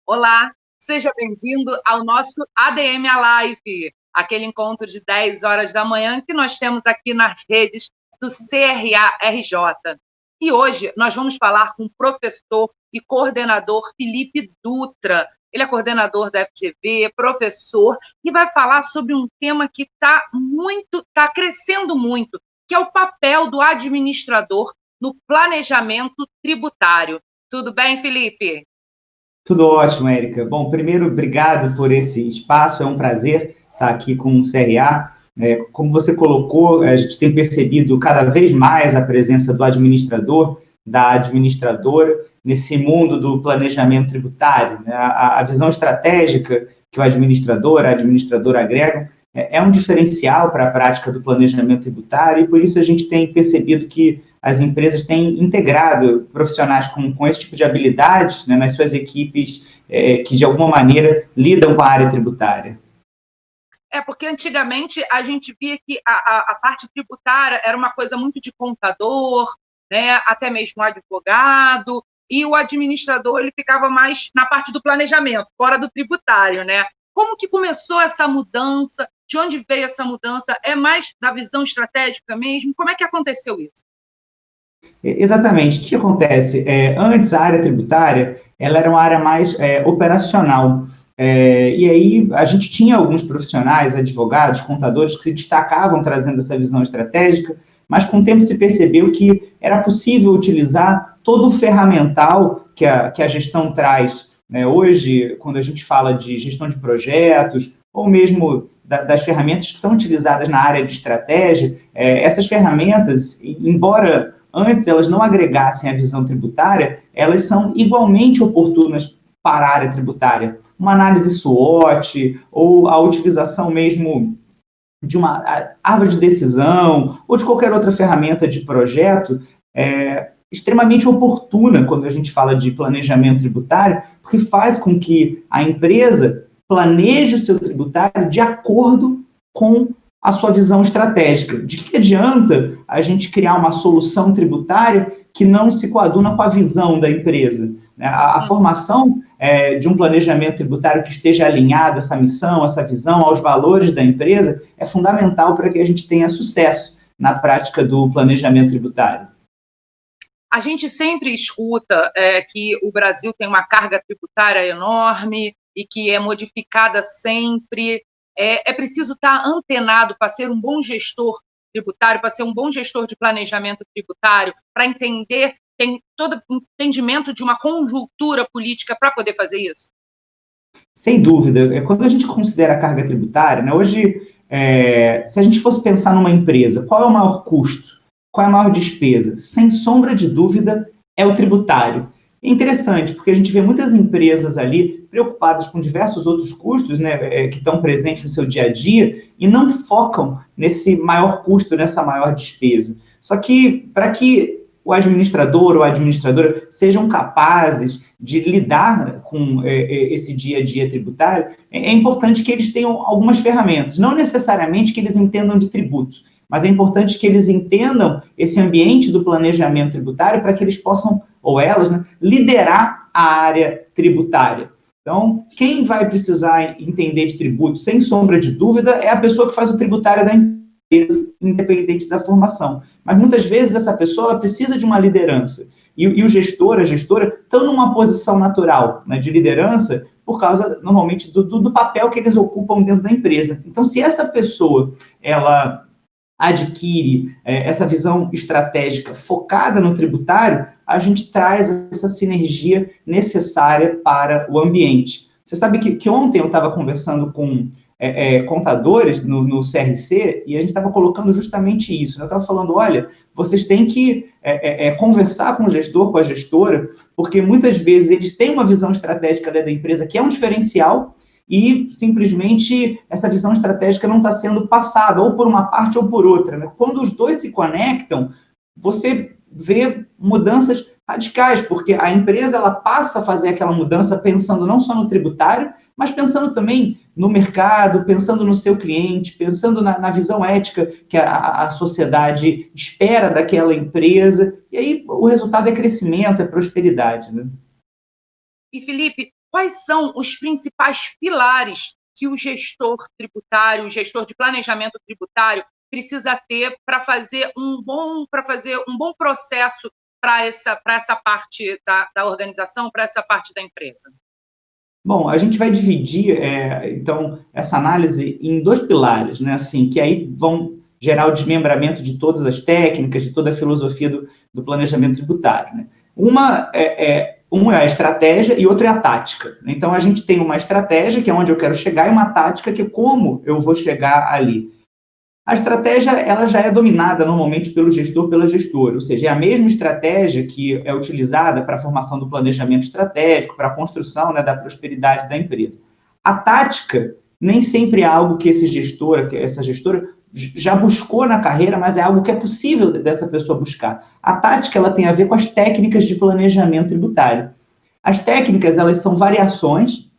Olá, seja bem-vindo ao nosso ADM Alive, aquele encontro de 10 horas da manhã que nós temos aqui nas redes do CRA-RJ. E hoje nós vamos falar com o professor e coordenador Felipe Dutra. Ele é coordenador da FGV, professor, e vai falar sobre um tema que está crescendo muito, que é o papel do administrador no planejamento tributário. Tudo bem, Felipe? Tudo ótimo, Érica. Bom, primeiro, obrigado por esse espaço, é um prazer estar aqui com o CRA. Como você colocou, a gente tem percebido cada vez mais a presença do administrador, da administradora, nesse mundo do planejamento tributário, né? A visão estratégica que o administrador, a administradora agregam é um diferencial para a prática do planejamento tributário e por isso a gente tem percebido que as empresas têm integrado profissionais com esse tipo de habilidades, né, nas suas equipes que, de alguma maneira, lidam com a área tributária. Porque antigamente a gente via que a parte tributária era uma coisa muito de contador, né, até mesmo advogado, e o administrador ele ficava mais na parte do planejamento, fora do tributário, né? Como que começou essa mudança? De onde veio essa mudança? É mais da visão estratégica mesmo? Como é que aconteceu isso? Exatamente. O que acontece? Antes, a área tributária ela era uma área mais operacional. E aí a gente tinha alguns profissionais, advogados, contadores, que se destacavam trazendo essa visão estratégica, mas com o tempo se percebeu que era possível utilizar todo o ferramental que a gestão traz, né? Hoje, quando a gente fala de gestão de projetos, ou mesmo das ferramentas que são utilizadas na área de estratégia, essas ferramentas, embora antes elas não agregassem a visão tributária, elas são igualmente oportunas para a área tributária. Uma análise SWOT, ou a utilização mesmo de uma árvore de decisão, ou de qualquer outra ferramenta de projeto, extremamente oportuna quando a gente fala de planejamento tributário, porque faz com que a empresa planeje o seu tributário de acordo com a sua visão estratégica. De que adianta a gente criar uma solução tributária que não se coaduna com a visão da empresa? A formação de um planejamento tributário que esteja alinhado a essa missão, essa visão, aos valores da empresa, é fundamental para que a gente tenha sucesso na prática do planejamento tributário. A gente sempre escuta que o Brasil tem uma carga tributária enorme e que é modificada sempre. É preciso estar antenado para ser um bom gestor tributário, para ser um bom gestor de planejamento tributário, para entender, tem todo entendimento de uma conjuntura política para poder fazer isso? Sem dúvida. Quando a gente considera a carga tributária, né, hoje, se a gente fosse pensar numa empresa, qual é o maior custo? Qual é a maior despesa? Sem sombra de dúvida, é o tributário. É interessante, porque a gente vê muitas empresas ali preocupadas com diversos outros custos, né, que estão presentes no seu dia a dia e não focam nesse maior custo, nessa maior despesa. Só que, para que o administrador ou a administradora sejam capazes de lidar com esse dia a dia tributário, é importante que eles tenham algumas ferramentas. Não necessariamente que eles entendam de tributo, mas é importante que eles entendam esse ambiente do planejamento tributário para que eles possam, ou elas, né, liderar a área tributária. Então, quem vai precisar entender de tributo, sem sombra de dúvida, é a pessoa que faz o tributário da empresa, independente da formação. Mas, muitas vezes, essa pessoa ela precisa de uma liderança. E o gestor, a gestora, estão numa posição natural, né, de liderança por causa, normalmente, do papel que eles ocupam dentro da empresa. Então, se essa pessoa, ela adquire essa visão estratégica focada no tributário, a gente traz essa sinergia necessária para o ambiente. Você sabe que ontem eu estava conversando com contadores no CRC e a gente estava colocando justamente isso. Eu estava falando, olha, vocês têm que conversar com o gestor, com a gestora, porque muitas vezes eles têm uma visão estratégica da empresa que é um diferencial, e simplesmente essa visão estratégica não está sendo passada, ou por uma parte ou por outra, né? Quando os dois se conectam, você vê mudanças radicais, porque a empresa ela passa a fazer aquela mudança pensando não só no tributário, mas pensando também no mercado, pensando no seu cliente, pensando na visão ética que a sociedade espera daquela empresa, e aí o resultado é crescimento, é prosperidade, né? E, Felipe, quais são os principais pilares que o gestor tributário, o gestor de planejamento tributário, precisa ter para fazer um bom processo para essa parte da organização, para essa parte da empresa? Bom, a gente vai dividir, então, essa análise em dois pilares, né, assim, que aí vão gerar o desmembramento de todas as técnicas, de toda a filosofia do planejamento tributário, né? Uma é a estratégia e outra é a tática. Então, a gente tem uma estratégia, que é onde eu quero chegar, e uma tática, que é como eu vou chegar ali. A estratégia, ela já é dominada normalmente pelo gestor, pela gestora, ou seja, é a mesma estratégia que é utilizada para a formação do planejamento estratégico, para a construção, né, da prosperidade da empresa. A tática nem sempre é algo que esse gestor, que essa gestora já buscou na carreira, mas é algo que é possível dessa pessoa buscar. A tática, ela tem a ver com as técnicas de planejamento tributário. As técnicas, elas são variações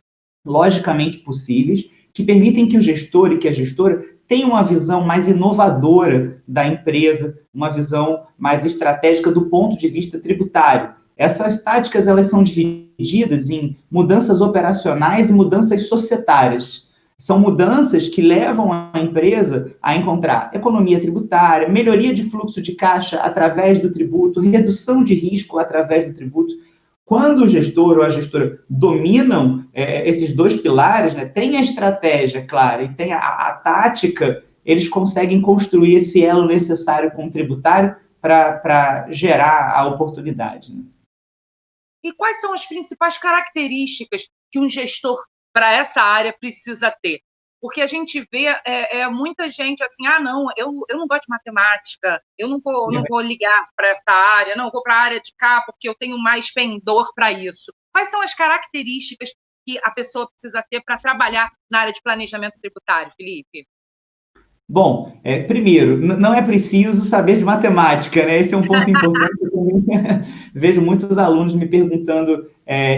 logicamente possíveis que permitem que o gestor e que a gestora tem uma visão mais inovadora da empresa, uma visão mais estratégica do ponto de vista tributário. Essas táticas, elas são divididas em mudanças operacionais e mudanças societárias. São mudanças que levam a empresa a encontrar economia tributária, melhoria de fluxo de caixa através do tributo, redução de risco através do tributo. Quando o gestor ou a gestora dominam esses dois pilares, né, tem a estratégia clara e tem a tática, eles conseguem construir esse elo necessário com o tributário para gerar a oportunidade. Né? E quais são as principais características que um gestor para essa área precisa ter? Porque a gente vê muita gente assim, não, eu não gosto de matemática, eu não vou ligar para essa área, não, eu vou para a área de cá porque eu tenho mais pendor para isso. Quais são as características que a pessoa precisa ter para trabalhar na área de planejamento tributário, Felipe? Bom, primeiro, não é preciso saber de matemática, né? Esse é um ponto importante. Eu também vejo muitos alunos me perguntando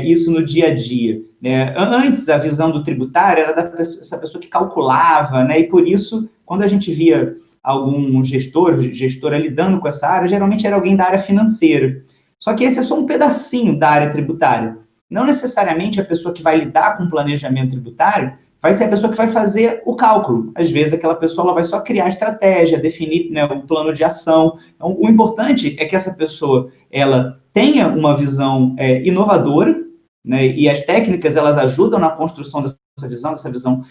isso no dia a dia. Né? Antes, a visão do tributário era dessa pessoa que calculava, né? E por isso, quando a gente via algum gestora lidando com essa área, geralmente era alguém da área financeira. Só que esse é só um pedacinho da área tributária. Não necessariamente a pessoa que vai lidar com planejamento tributário vai ser a pessoa que vai fazer o cálculo. Às vezes, aquela pessoa ela vai só criar a estratégia, definir, né, o plano de ação. Então, o importante é que essa pessoa ela tenha uma visão inovadora, né, e as técnicas elas ajudam na construção dessa visão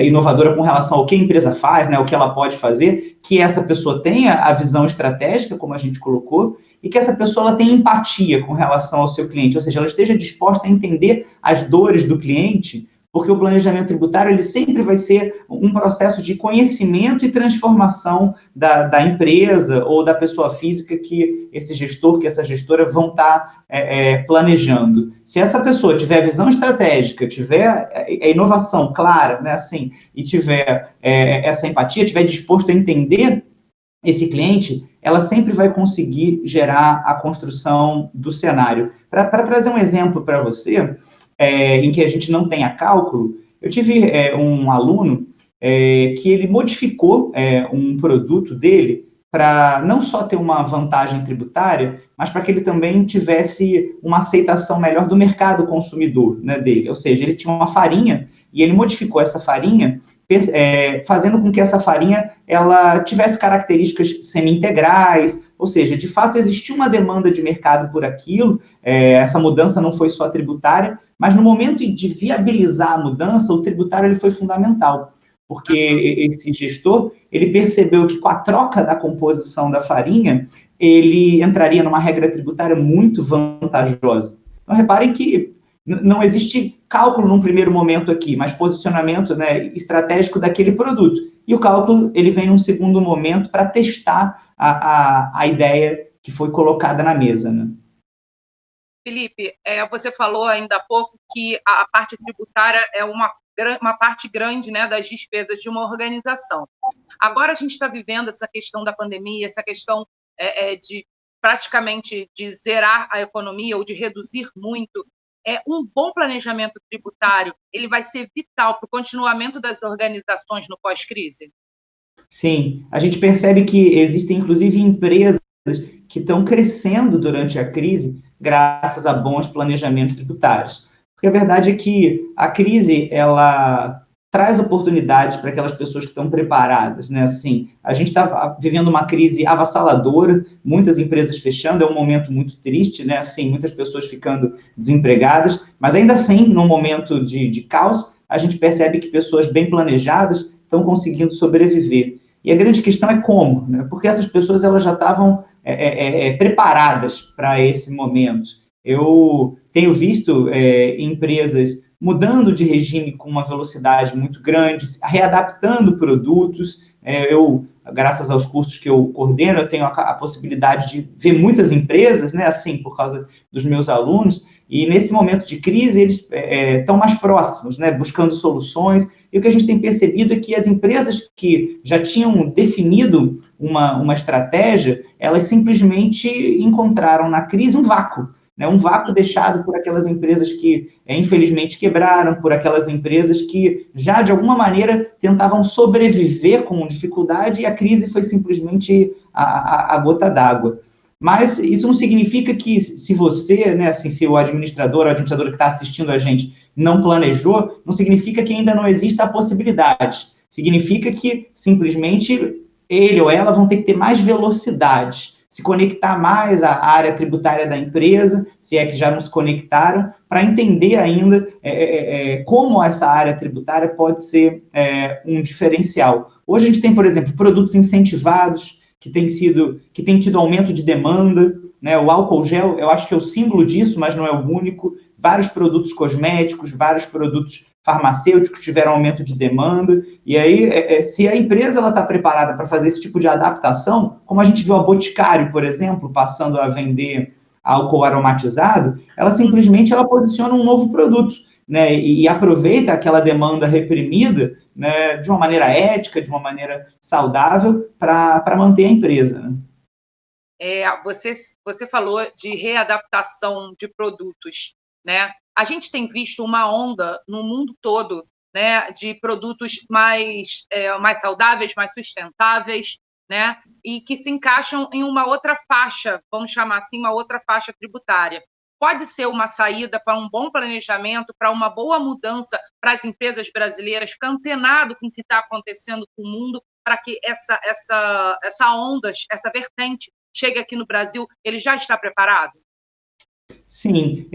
inovadora com relação ao que a empresa faz, né, o que ela pode fazer, que essa pessoa tenha a visão estratégica, como a gente colocou, e que essa pessoa ela tenha empatia com relação ao seu cliente, ou seja, ela esteja disposta a entender as dores do cliente, porque o planejamento tributário ele sempre vai ser um processo de conhecimento e transformação da empresa ou da pessoa física que esse gestor, que essa gestora vão estar planejando. Se essa pessoa tiver visão estratégica, tiver a inovação clara, né, assim, e tiver essa empatia, tiver disposto a entender esse cliente, ela sempre vai conseguir gerar a construção do cenário. Para trazer um exemplo para você, em que a gente não tenha cálculo, eu tive um aluno que ele modificou um produto dele para não só ter uma vantagem tributária, mas para que ele também tivesse uma aceitação melhor do mercado consumidor, né, dele. Ou seja, ele tinha uma farinha e ele modificou essa farinha fazendo com que essa farinha ela tivesse características semi-integrais, ou seja, de fato existia uma demanda de mercado por aquilo, essa mudança não foi só tributária, mas no momento de viabilizar a mudança, o tributário ele foi fundamental, porque esse gestor, ele percebeu que com a troca da composição da farinha, ele entraria numa regra tributária muito vantajosa. Então, reparem que não existe cálculo num primeiro momento aqui, mas posicionamento, né, estratégico daquele produto. E o cálculo ele vem num segundo momento para testar a ideia que foi colocada na mesa. Né? Felipe, você falou ainda há pouco que a parte tributária é uma parte grande, né, das despesas de uma organização. Agora a gente está vivendo essa questão da pandemia, essa questão de praticamente de zerar a economia ou de reduzir muito. Um bom planejamento tributário ele vai ser vital para o continuamento das organizações no pós-crise? Sim, a gente percebe que existem, inclusive, empresas que estão crescendo durante a crise graças a bons planejamentos tributários. porque a verdade é que a crise, ela traz oportunidades para aquelas pessoas que estão preparadas, né? Assim, a gente está vivendo uma crise avassaladora, muitas empresas fechando, é um momento muito triste, né? Assim, muitas pessoas ficando desempregadas, mas ainda assim, num momento de caos, a gente percebe que pessoas bem planejadas estão conseguindo sobreviver. E a grande questão é como, né? Porque essas pessoas elas já estavam preparadas para esse momento. Eu tenho visto empresas mudando de regime com uma velocidade muito grande, readaptando produtos. Eu, graças aos cursos que eu coordeno, eu tenho a possibilidade de ver muitas empresas, né, assim, por causa dos meus alunos, e nesse momento de crise eles estão mais próximos, né, buscando soluções, e o que a gente tem percebido é que as empresas que já tinham definido uma estratégia, elas simplesmente encontraram na crise um vácuo, né, um vácuo deixado por aquelas empresas que, infelizmente, quebraram, por aquelas empresas que já, de alguma maneira, tentavam sobreviver com dificuldade e a crise foi simplesmente a gota d'água. Mas isso não significa que, se você, né, assim, se o administrador ou a administradora que está assistindo a gente não planejou, não significa que ainda não exista a possibilidade. Significa que, simplesmente, ele ou ela vão ter que ter mais velocidade, se conectar mais à área tributária da empresa, se é que já não se conectaram, para entender ainda como essa área tributária pode ser um diferencial. Hoje a gente tem, por exemplo, produtos incentivados, que tem tido aumento de demanda, né? O álcool gel, eu acho que é o símbolo disso, mas não é o único. Vários produtos cosméticos, vários produtos farmacêuticos tiveram aumento de demanda, e aí, se a empresa está preparada para fazer esse tipo de adaptação, como a gente viu a Boticário, por exemplo, passando a vender álcool aromatizado, ela simplesmente posiciona um novo produto, né, e aproveita aquela demanda reprimida, né, de uma maneira ética, de uma maneira saudável, para manter a empresa. Né? Você falou de readaptação de produtos, né? A gente tem visto uma onda no mundo todo, né, de produtos mais saudáveis, mais sustentáveis, né, e que se encaixam em uma outra faixa, vamos chamar assim, uma outra faixa tributária. Pode ser uma saída para um bom planejamento, para uma boa mudança para as empresas brasileiras, ficar antenado com o que está acontecendo com o mundo, para que essa onda, essa vertente chegue aqui no Brasil. Ele já está preparado? Sim,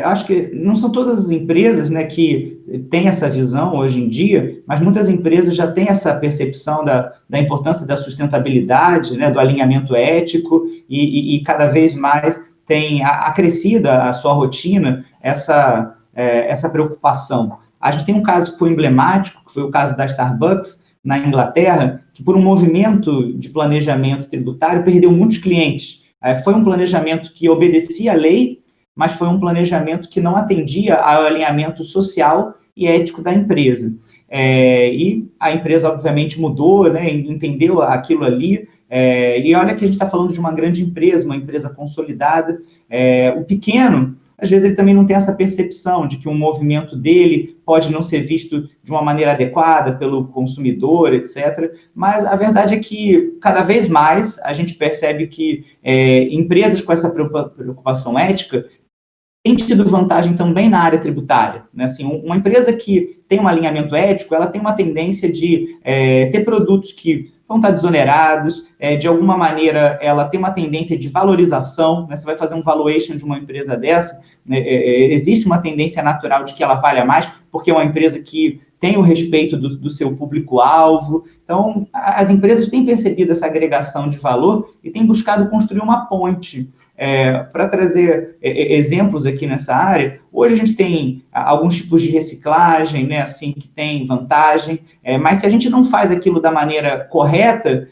acho que não são todas as empresas, né, que têm essa visão hoje em dia, mas muitas empresas já têm essa percepção da importância da sustentabilidade, né, do alinhamento ético, e cada vez mais tem acrescido a sua rotina essa preocupação. A gente tem um caso que foi emblemático, que foi o caso da Starbucks, na Inglaterra, que por um movimento de planejamento tributário perdeu muitos clientes. Foi um planejamento que obedecia à lei, mas foi um planejamento que não atendia ao alinhamento social e ético da empresa. E a empresa, obviamente, mudou, né, entendeu aquilo ali, e olha que a gente está falando de uma grande empresa, uma empresa consolidada. O pequeno, às vezes, ele também não tem essa percepção de que um movimento dele pode não ser visto de uma maneira adequada pelo consumidor, etc. Mas a verdade é que, cada vez mais, a gente percebe que empresas com essa preocupação ética têm tido vantagem também na área tributária. Né? Assim, uma empresa que tem um alinhamento ético, ela tem uma tendência de ter produtos que vão estar desonerados, de alguma maneira ela tem uma tendência de valorização, né? Você vai fazer um valuation de uma empresa dessa, né? Existe uma tendência natural de que ela valha mais, porque é uma empresa que tem o respeito do seu público-alvo. Então, as empresas têm percebido essa agregação de valor e têm buscado construir uma ponte. Para trazer exemplos aqui nessa área, hoje a gente tem alguns tipos de reciclagem, né, assim, que tem vantagem, mas se a gente não faz aquilo da maneira correta,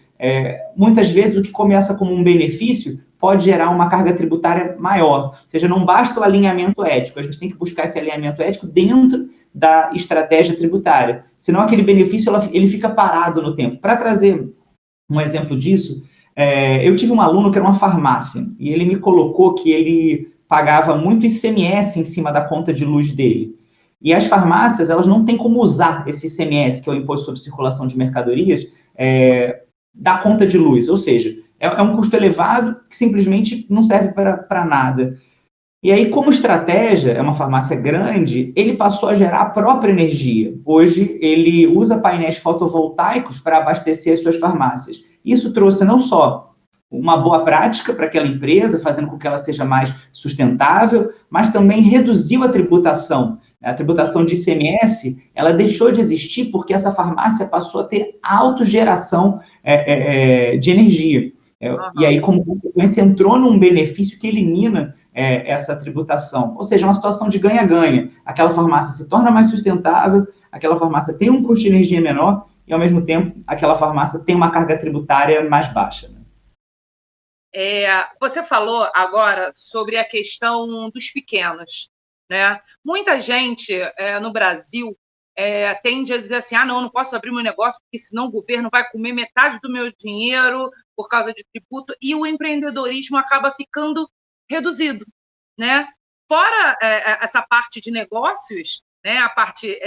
muitas vezes o que começa como um benefício pode gerar uma carga tributária maior. Ou seja, não basta o alinhamento ético, a gente tem que buscar esse alinhamento ético dentro da estratégia tributária. Senão aquele benefício ele fica parado no tempo. Para trazer um exemplo disso, eu tive um aluno que era uma farmácia, e ele me colocou que ele pagava muito ICMS em cima da conta de luz dele. E as farmácias, elas não têm como usar esse ICMS, que é o Imposto sobre Circulação de Mercadorias, da conta de luz. Ou seja, é um custo elevado que simplesmente não serve para nada. E aí, como estratégia, é uma farmácia grande, ele passou a gerar a própria energia. Hoje, ele usa painéis fotovoltaicos para abastecer as suas farmácias. Isso trouxe não só uma boa prática para aquela empresa, fazendo com que ela seja mais sustentável, mas também reduziu a tributação. A tributação de ICMS, ela deixou de existir porque essa farmácia passou a ter autogeração de energia. E aí, como consequência, entrou num benefício que elimina essa tributação. Ou seja, uma situação de ganha-ganha. Aquela farmácia se torna mais sustentável, aquela farmácia tem um custo de energia menor e, ao mesmo tempo, aquela farmácia tem uma carga tributária mais baixa. Né? Você falou agora sobre a questão dos pequenos, né? Muita gente no Brasil tende a dizer assim, não posso abrir meu negócio porque senão o governo vai comer metade do meu dinheiro por causa de tributo, e o empreendedorismo acaba ficando reduzido, né? Fora essa parte de negócios, né? A parte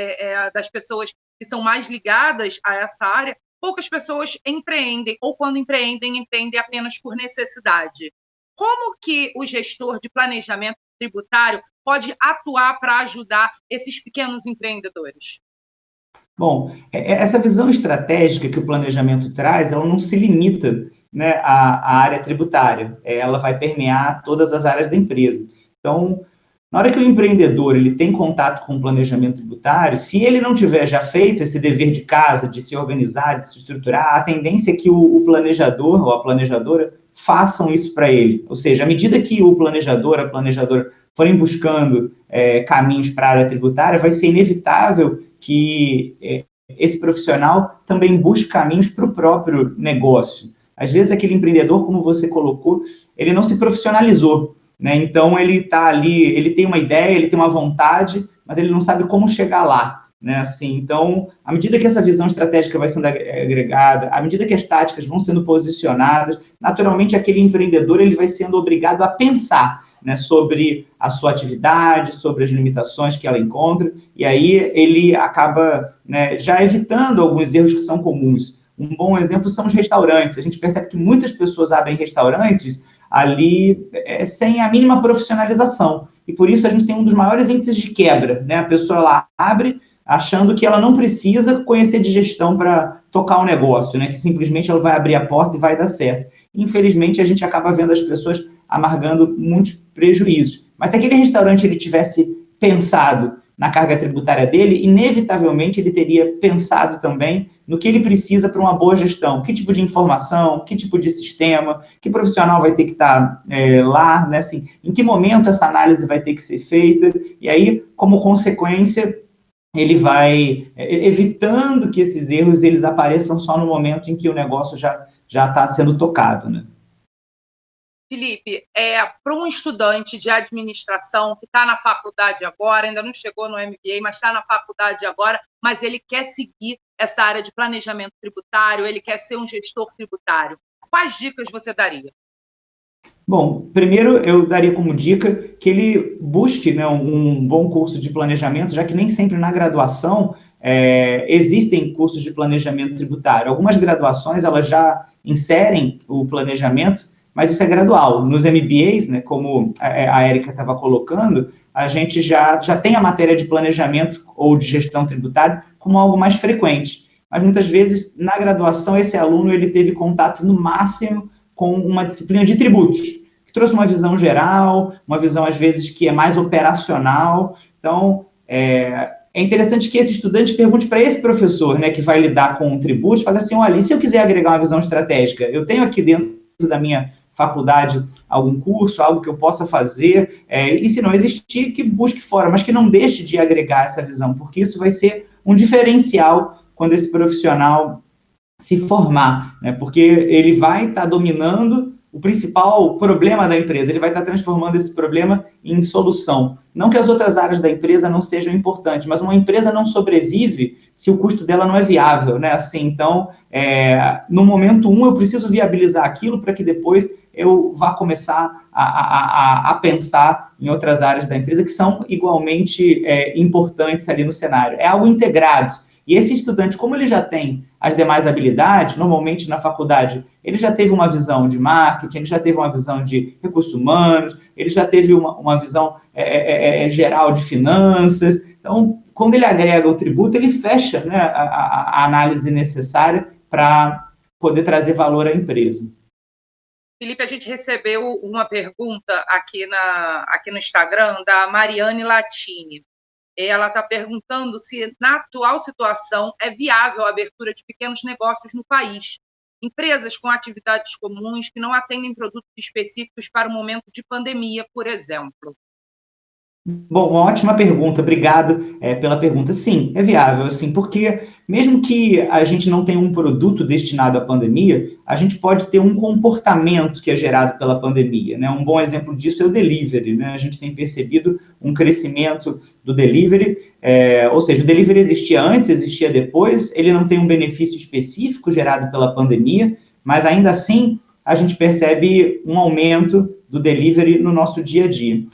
das pessoas que são mais ligadas a essa área, poucas pessoas empreendem, ou quando empreendem apenas por necessidade. Como que o gestor de planejamento tributário pode atuar para ajudar esses pequenos empreendedores? Bom, essa visão estratégica que o planejamento traz, ela não se limita, né, à área tributária, ela vai permear todas as áreas da empresa. Então, na hora que o empreendedor ele tem contato com o planejamento tributário, se ele não tiver já feito esse dever de casa, de se organizar, de se estruturar, a tendência é que o planejador ou a planejadora façam isso para ele. Ou seja, à medida que o planejador, a planejadora forem buscando caminhos para a área tributária, vai ser inevitável que esse profissional também busque caminhos para o próprio negócio. Às vezes, aquele empreendedor, como você colocou, ele não se profissionalizou. Né? Então, ele está ali, ele tem uma ideia, ele tem uma vontade, mas ele não sabe como chegar lá. Né? Assim, então, à medida que essa visão estratégica vai sendo agregada, à medida que as táticas vão sendo posicionadas, naturalmente, aquele empreendedor ele vai sendo obrigado a pensar, né, sobre a sua atividade, sobre as limitações que ela encontra, e aí ele acaba, né, já evitando alguns erros que são comuns. Um bom exemplo são os restaurantes. A gente percebe que muitas pessoas abrem restaurantes ali sem a mínima profissionalização. E por isso a gente tem um dos maiores índices de quebra. Né? A pessoa lá abre achando que ela não precisa conhecer de gestão para tocar um negócio, né? Que simplesmente ela vai abrir a porta e vai dar certo. Infelizmente, a gente acaba vendo as pessoas amargando muitos prejuízos. Mas se aquele restaurante ele tivesse pensado na carga tributária dele, inevitavelmente ele teria pensado também no que ele precisa para uma boa gestão. Que tipo de informação, que tipo de sistema, que profissional vai ter que estar lá, né? Assim, em que momento essa análise vai ter que ser feita. E aí, como consequência, ele vai evitando que esses erros eles apareçam só no momento em que o negócio já está sendo tocado, né? Felipe, para um estudante de administração que está na faculdade agora, ainda não chegou no MBA, mas está na faculdade agora, mas ele quer seguir essa área de planejamento tributário, ele quer ser um gestor tributário, quais dicas você daria? Bom, primeiro eu daria como dica que ele busque, né, um bom curso de planejamento, já que nem sempre na graduação existem cursos de planejamento tributário. Algumas graduações elas já inserem o planejamento, mas isso é gradual. Nos MBAs, né, como a Érica estava colocando, a gente já tem a matéria de planejamento ou de gestão tributária como algo mais frequente. Mas muitas vezes, na graduação, esse aluno ele teve contato no máximo com uma disciplina de tributos, que trouxe uma visão geral, uma visão, às vezes, que é mais operacional. Então, é interessante que esse estudante pergunte para esse professor, né, que vai lidar com tributos, fale assim, olha, e se eu quiser agregar uma visão estratégica? Eu tenho aqui dentro da minha faculdade algum curso, algo que eu possa fazer, e se não existir, que busque fora, mas que não deixe de agregar essa visão, porque isso vai ser um diferencial quando esse profissional se formar, né? Porque ele vai estar dominando o principal problema da empresa, ele vai estar transformando esse problema em solução. Não que as outras áreas da empresa não sejam importantes, mas uma empresa não sobrevive se o custo dela não é viável, né? Assim, então, no momento eu preciso viabilizar aquilo para que depois eu vá começar a pensar em outras áreas da empresa que são igualmente importantes ali no cenário. É algo integrado. E esse estudante, como ele já tem as demais habilidades, normalmente na faculdade, ele já teve uma visão de marketing, ele já teve uma visão de recursos humanos, ele já teve uma visão geral de finanças. Então, quando ele agrega o tributo, ele fecha, né, a análise necessária para poder trazer valor à empresa. Felipe, a gente recebeu uma pergunta aqui no Instagram da Mariane Latini. Ela está perguntando se, na atual situação, é viável a abertura de pequenos negócios no país. Empresas com atividades comuns que não atendem produtos específicos para o momento de pandemia, por exemplo. Bom, uma ótima pergunta, obrigado pela pergunta. Sim, é viável, assim, porque mesmo que a gente não tenha um produto destinado à pandemia, a gente pode ter um comportamento que é gerado pela pandemia, né? Um bom exemplo disso é o delivery, né? A gente tem percebido um crescimento do delivery, ou seja, o delivery existia antes, existia depois, ele não tem um benefício específico gerado pela pandemia, mas ainda assim a gente percebe um aumento do delivery no nosso dia a dia.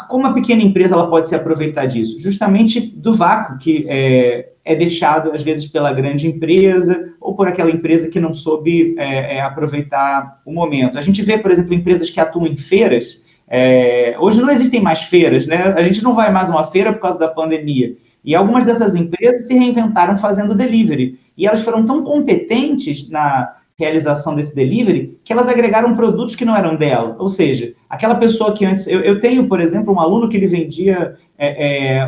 Como a pequena empresa ela pode se aproveitar disso? Justamente do vácuo que é deixado, às vezes, pela grande empresa ou por aquela empresa que não soube aproveitar o momento. A gente vê, por exemplo, empresas que atuam em feiras. Hoje não existem mais feiras, né? A gente não vai mais a uma feira por causa da pandemia. E algumas dessas empresas se reinventaram fazendo delivery. E elas foram tão competentes na realização desse delivery, que elas agregaram produtos que não eram dela. Ou seja, aquela pessoa que antes... Eu tenho, por exemplo, um aluno que ele vendia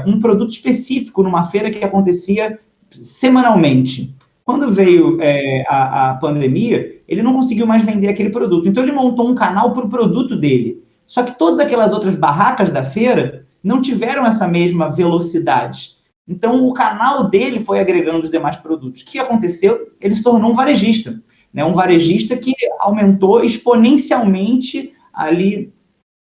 um produto específico numa feira que acontecia semanalmente. Quando veio a pandemia, ele não conseguiu mais vender aquele produto. Então, ele montou um canal para o produto dele. Só que todas aquelas outras barracas da feira não tiveram essa mesma velocidade. Então, o canal dele foi agregando os demais produtos. O que aconteceu? Ele se tornou um varejista. Um varejista que aumentou exponencialmente ali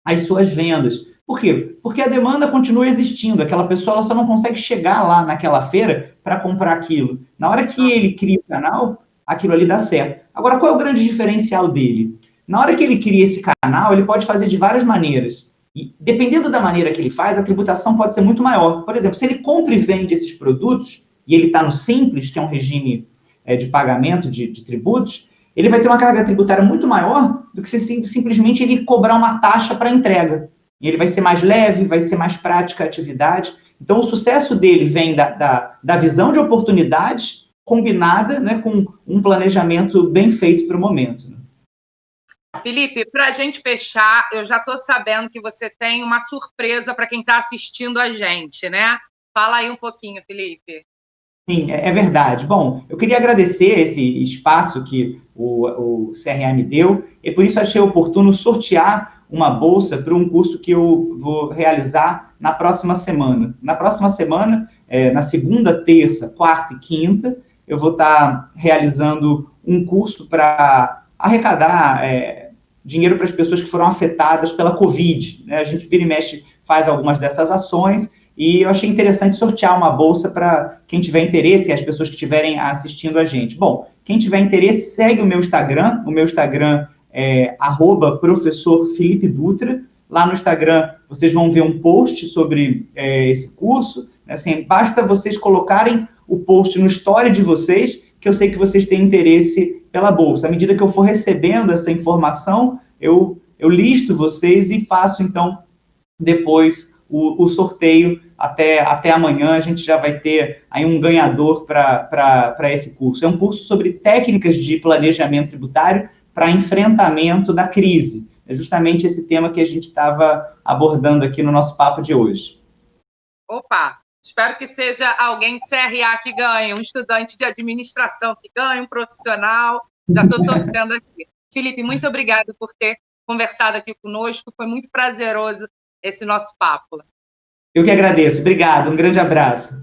as suas vendas. Por quê? Porque a demanda continua existindo, aquela pessoa ela só não consegue chegar lá naquela feira para comprar aquilo. Na hora que ele cria o canal, aquilo ali dá certo. Agora, qual é o grande diferencial dele? Na hora que ele cria esse canal, ele pode fazer de várias maneiras. E, dependendo da maneira que ele faz, a tributação pode ser muito maior. Por exemplo, se ele compra e vende esses produtos, e ele está no Simples, que é um regime de pagamento de tributos, ele vai ter uma carga tributária muito maior do que se simplesmente ele cobrar uma taxa para entrega. E ele vai ser mais leve, vai ser mais prática a atividade. Então, o sucesso dele vem da visão de oportunidades combinada, né, com um planejamento bem feito para o momento. Né? Felipe, para a gente fechar, eu já estou sabendo que você tem uma surpresa para quem está assistindo a gente, né? Fala aí um pouquinho, Felipe. Sim, é verdade. Bom, eu queria agradecer esse espaço que o CRA me deu, e por isso achei oportuno sortear uma bolsa para um curso que eu vou realizar na próxima semana. Na próxima semana, na segunda, terça, quarta e quinta, eu vou estar realizando um curso para arrecadar dinheiro para as pessoas que foram afetadas pela Covid. Né? A gente vira e mexe, faz algumas dessas ações, e eu achei interessante sortear uma bolsa para quem tiver interesse e as pessoas que estiverem assistindo a gente. Bom, quem tiver interesse, segue o meu Instagram. O meu Instagram é @professor Felipe Dutra. Lá no Instagram, vocês vão ver um post sobre esse curso. Assim, basta vocês colocarem o post no story de vocês, que eu sei que vocês têm interesse pela bolsa. À medida que eu for recebendo essa informação, eu listo vocês e faço, então, depois o sorteio. Até amanhã a gente já vai ter aí um ganhador para esse curso. É um curso sobre técnicas de planejamento tributário para enfrentamento da crise. É justamente esse tema que a gente estava abordando aqui no nosso papo de hoje. Opa! Espero que seja alguém de CRA que ganhe, um estudante de administração que ganhe, um profissional. Já estou torcendo aqui. Felipe, muito obrigada por ter conversado aqui conosco. Foi muito prazeroso esse nosso papo. Eu que agradeço. Obrigado. Um grande abraço.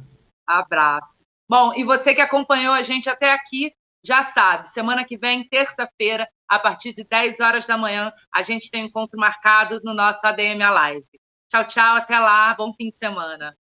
Abraço. Bom, e você que acompanhou a gente até aqui, já sabe, semana que vem, terça-feira, a partir de 10 horas da manhã, a gente tem um encontro marcado no nosso ADM Live. Tchau, tchau, até lá, bom fim de semana.